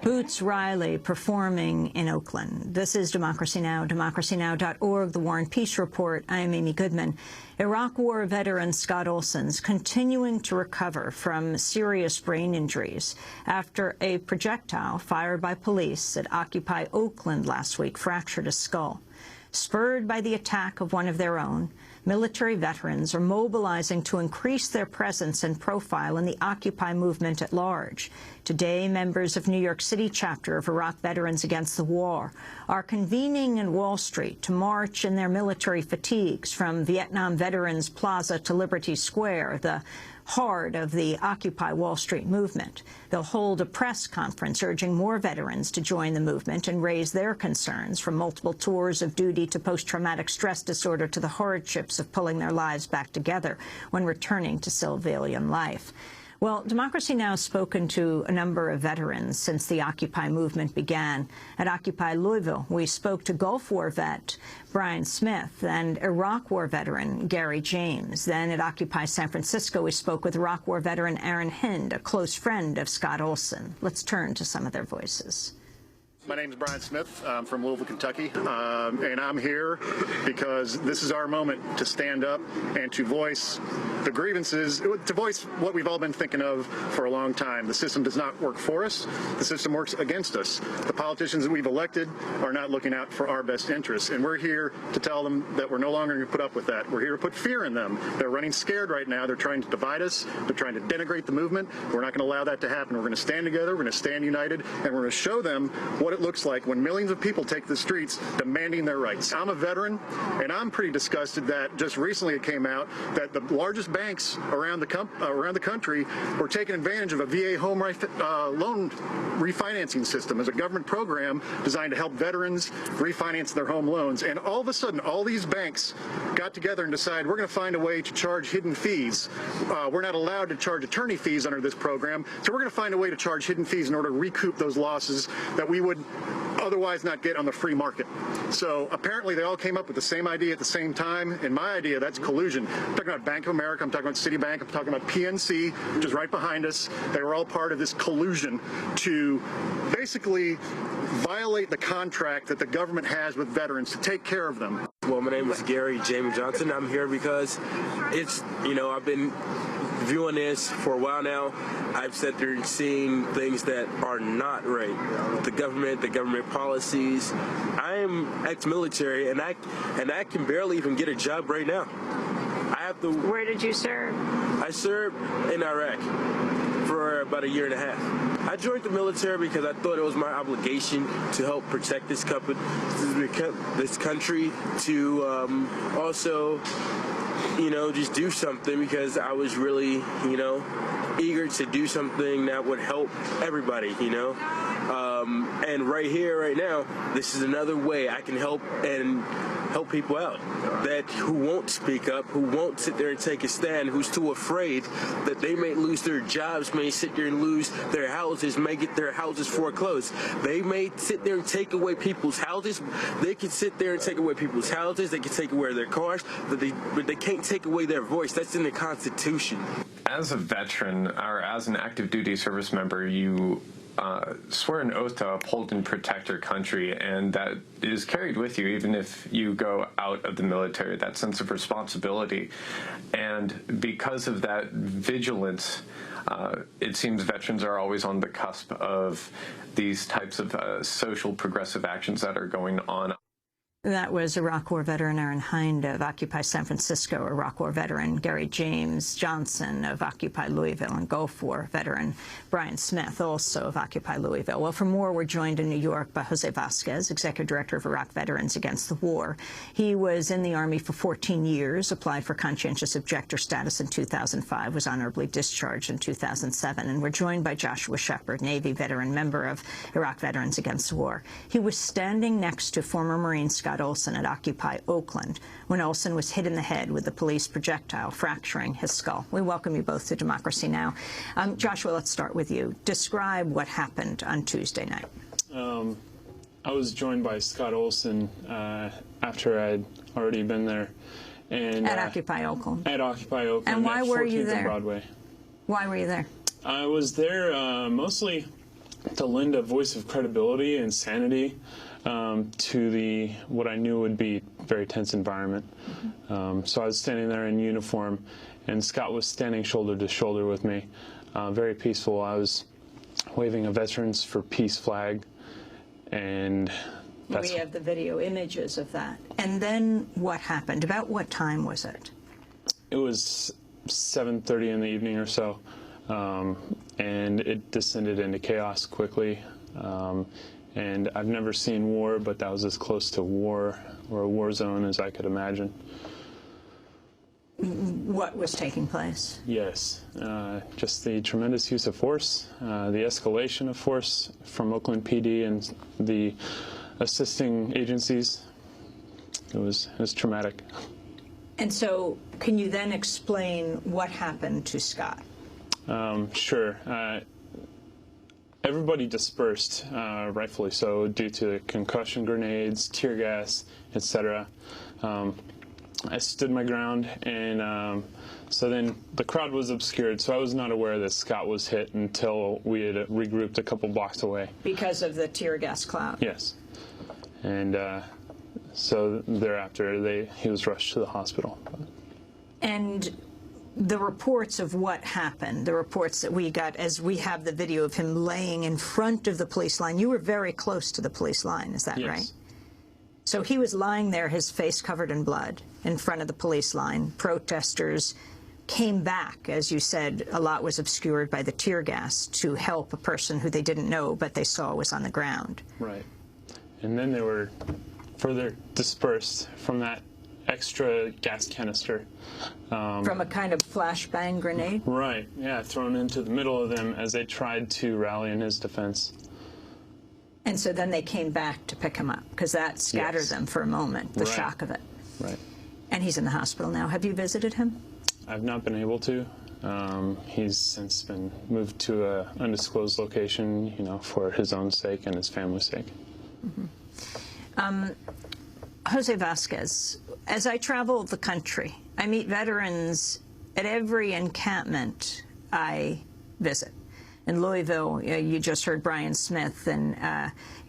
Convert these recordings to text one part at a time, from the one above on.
Boots Riley performing in Oakland. This is Democracy Now!, democracynow.org, The War and Peace Report. I am Amy Goodman. Iraq War veteran Scott Olson's continuing to recover from serious brain injuries after a projectile fired by police at Occupy Oakland last week fractured his skull. Spurred by the attack of one of their own, military veterans are mobilizing to increase their presence and profile in the Occupy movement at large. Today, members of New York City chapter of Iraq Veterans Against the War are convening in Wall Street to march in their military fatigues from Vietnam Veterans Plaza to Liberty Square, the heart of the Occupy Wall Street movement. They'll hold a press conference urging more veterans to join the movement and raise their concerns, from multiple tours of duty to post-traumatic stress disorder to the hardships of pulling their lives back together when returning to civilian life. Well, Democracy Now! Has spoken to a number of veterans since the Occupy movement began. At Occupy Louisville, we spoke to Gulf War vet Brian Smith and Iraq War veteran Gary James. Then at Occupy San Francisco, we spoke with Iraq War veteran Aaron Hind, a close friend of Scott Olson. Let's turn to some of their voices. My name is Brian Smith. I'm from Louisville, Kentucky, and I'm here because this is our moment to stand up and to voice the grievances, to voice what we've all been thinking of for a long time. The system does not work for us. The system works against us. The politicians that we've elected are not looking out for our best interests, and we're here to tell them that we're no longer going to put up with that. We're here to put fear in them. They're running scared right now. They're trying to divide us. They're trying to denigrate the movement. We're not going to allow that to happen. We're going to stand together. We're going to stand united, and we're going to show them what it looks like when millions of people take the streets demanding their rights. I'm a veteran, and I'm pretty disgusted that just recently it came out that the largest banks around the country were taking advantage of a VA home loan refinancing system as a government program designed to help veterans refinance their home loans. And all of a sudden, all these banks got together and decided we're going to find a way to charge hidden fees. We're not allowed to charge attorney fees under this program, so we're going to find a way to charge hidden fees in order to recoup those losses that we would otherwise not get on the free market. So apparently they all came up with the same idea at the same time, and my idea, that's collusion. I'm talking about Bank of America, I'm talking about Citibank, I'm talking about PNC, which is right behind us. They were all part of this collusion to basically violate the contract that the government has with veterans to take care of them. Well, my name is Gary James Johnson. I'm here because it's, I've been viewing this for a while now. I've sat there and seen things that are not right. The government policies. I am ex-military, and I can barely even get a job right now. I have to. Where did you serve? I served in Iraq for about 1.5 years. I joined the military because I thought it was my obligation to help protect this country, to also, just do something, because I was really, eager to do something that would help everybody, and right here, right now, this is another way I can help people out who won't speak up, who won't sit there and take a stand, who's too afraid that they may lose their jobs, may sit there and lose their houses, may get their houses foreclosed. They may sit there and take away people's houses. They can sit there and take away people's houses. They can take away their cars, but they can't take away their voice. That's in the Constitution. As a veteran or as an active duty service member, you swear an oath to uphold and protect your country, and that is carried with you even if you go out of the military, that sense of responsibility. And because of that vigilance, it seems veterans are always on the cusp of these types of social progressive actions that are going on. That was Iraq War veteran Aaron Hind of Occupy San Francisco, Iraq War veteran Gary James Johnson of Occupy Louisville, and Gulf War veteran Brian Smith, also of Occupy Louisville. Well, for more, we're joined in New York by Jose Vasquez, Executive Director of Iraq Veterans Against the War. He was in the Army for 14 years, applied for conscientious objector status in 2005, was honorably discharged in 2007. And we're joined by Joshua Shepard, Navy veteran, member of Iraq Veterans Against the War. He was standing next to former Marine Scott Olson at Occupy Oakland when Olson was hit in the head with the police projectile, fracturing his skull. We welcome you both to Democracy Now! Joshua, let's start with you. Describe what happened on Tuesday night. I was joined by Scott Olson after I'd already been there. And, at Occupy Oakland? At Occupy Oakland. And why were you there? Broadway. Why were you there? I was there mostly to lend a voice of credibility and sanity to what I knew would be a very tense environment. So I was standing there in uniform, and Scott was standing shoulder to shoulder with me, very peaceful. I was waving a Veterans for Peace flag, and we have the video images of that. And then what happened? About what time was it? It was 7:30 in the evening or so, and it descended into chaos quickly. And I've never seen war, but that was as close to war or a war zone as I could imagine. What was taking place? Yes, just the tremendous use of force, the escalation of force from Oakland PD and the assisting agencies. It was traumatic. And so, can you then explain what happened to Scott? Sure. Everybody dispersed, rightfully so, due to concussion grenades, tear gas, etc. I stood my ground, and so then the crowd was obscured, so I was not aware that Scott was hit until we had regrouped a couple blocks away. Because of the tear gas cloud? Yes. And so thereafter, he was rushed to the hospital. And the reports of what happened, the reports that we got as we have the video of him laying in front of the police line, you were very close to the police line, is that yes. right? So he was lying there, his face covered in blood, in front of the police line. Protesters came back, as you said, a lot was obscured by the tear gas, to help a person who they didn't know but they saw was on the ground. Right. And then they were further dispersed from that extra gas canister. From a kind of flashbang grenade? Right, yeah, thrown into the middle of them as they tried to rally in his defense. And so then they came back to pick him up, because that scattered yes. them for a moment, the right. shock of it. Right. And he's in the hospital now. Have you visited him? I've not been able to. He's since been moved to an undisclosed location, for his own sake and his family's sake. Mm-hmm. Jose Vasquez, as I travel the country, I meet veterans at every encampment I visit. In Louisville, you just heard Brian Smith and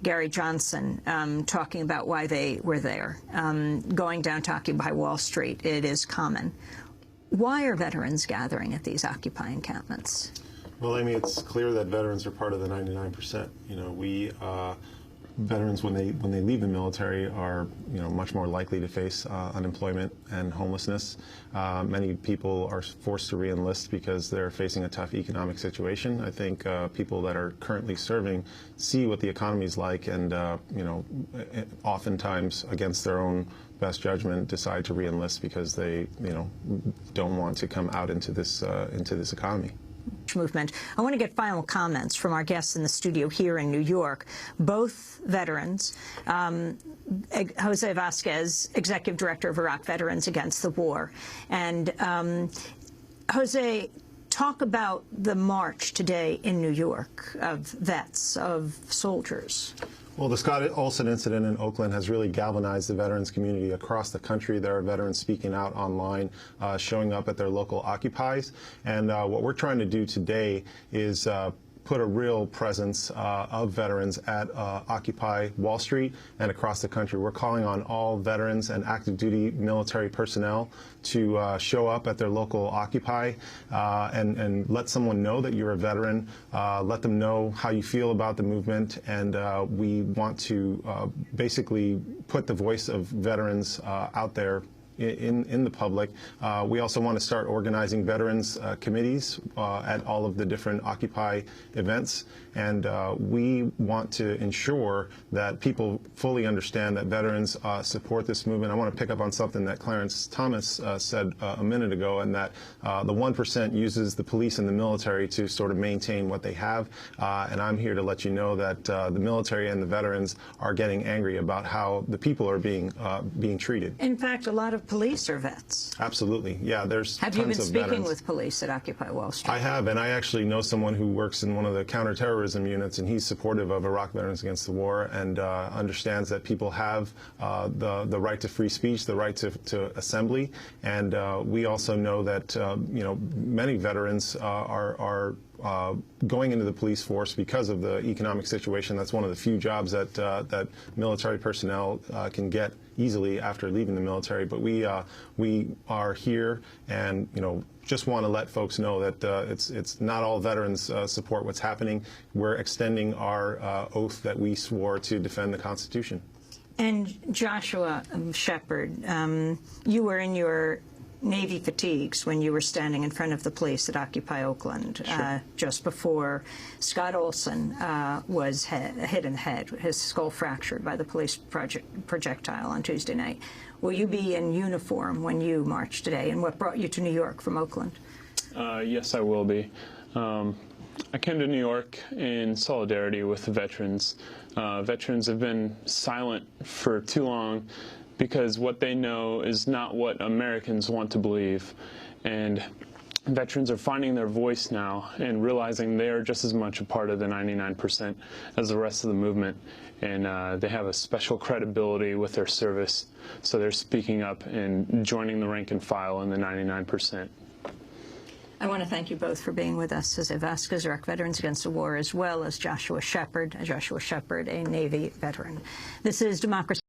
Gary Johnson talking about why they were there. Going down to Occupy Wall Street, it is common. Why are veterans gathering at these Occupy encampments? Well, Amy, it's clear that veterans are part of the 99%. Veterans, when they leave the military, are much more likely to face unemployment and homelessness. Many people are forced to re-enlist because they're facing a tough economic situation. I think people that are currently serving see what the economy is like, and oftentimes against their own best judgment decide to re-enlist because they don't want to come out into this economy. Movement. I want to get final comments from our guests in the studio here in New York, both veterans. Jose Vasquez, Executive Director of Iraq Veterans Against the War. And Jose, talk about the march today in New York of vets, of soldiers. Well, the Scott Olson incident in Oakland has really galvanized the veterans community across the country. There are veterans speaking out online, showing up at their local occupies. And what we're trying to do today is put a real presence of veterans at Occupy Wall Street and across the country. We're calling on all veterans and active duty military personnel to show up at their local Occupy and let someone know that you're a veteran, let them know how you feel about the movement, and we want to basically put the voice of veterans out there in the public. We also want to start organizing veterans committees at all of the different Occupy events, and we want to ensure that people fully understand that veterans support this movement. I want to pick up on something that Clarence Thomas said a minute ago, and that the 1% uses the police and the military to sort of maintain what they have, and I'm here to let you know that the military and the veterans are getting angry about how the people are being treated. In fact, a lot of police are vets. Absolutely, yeah. There's Have you been tons of speaking veterans. with police at Occupy Wall Street? I have, and I actually know someone who works in one of the counterterrorism units, and he's supportive of Iraq Veterans Against the War, and understands that people have the right to free speech, the right to assembly, and we also know that many veterans are going into the police force because of the economic situation. That's one of the few jobs that that military personnel can get easily after leaving the military. But we are here, and just want to let folks know that it's not all veterans support what's happening. We're extending our oath that we swore to defend the Constitution. And Joshua Shepard, you were in your Navy fatigues when you were standing in front of the police at Occupy Oakland just before Scott Olson was hit in the head, his skull fractured by the police projectile on Tuesday night. Will you be in uniform when you march today? And what brought you to New York from Oakland? Yes, I will be. I came to New York in solidarity with the veterans. Veterans have been silent for too long because what they know is not what Americans want to believe. And veterans are finding their voice now and realizing they are just as much a part of the 99% as the rest of the movement. And they have a special credibility with their service, so they're speaking up and joining the rank and file in the 99%. I want to thank you both for being with us. Jose Vasquez, Iraq Veterans Against the War, as well as Joshua Shepard, a Navy veteran. This is Democracy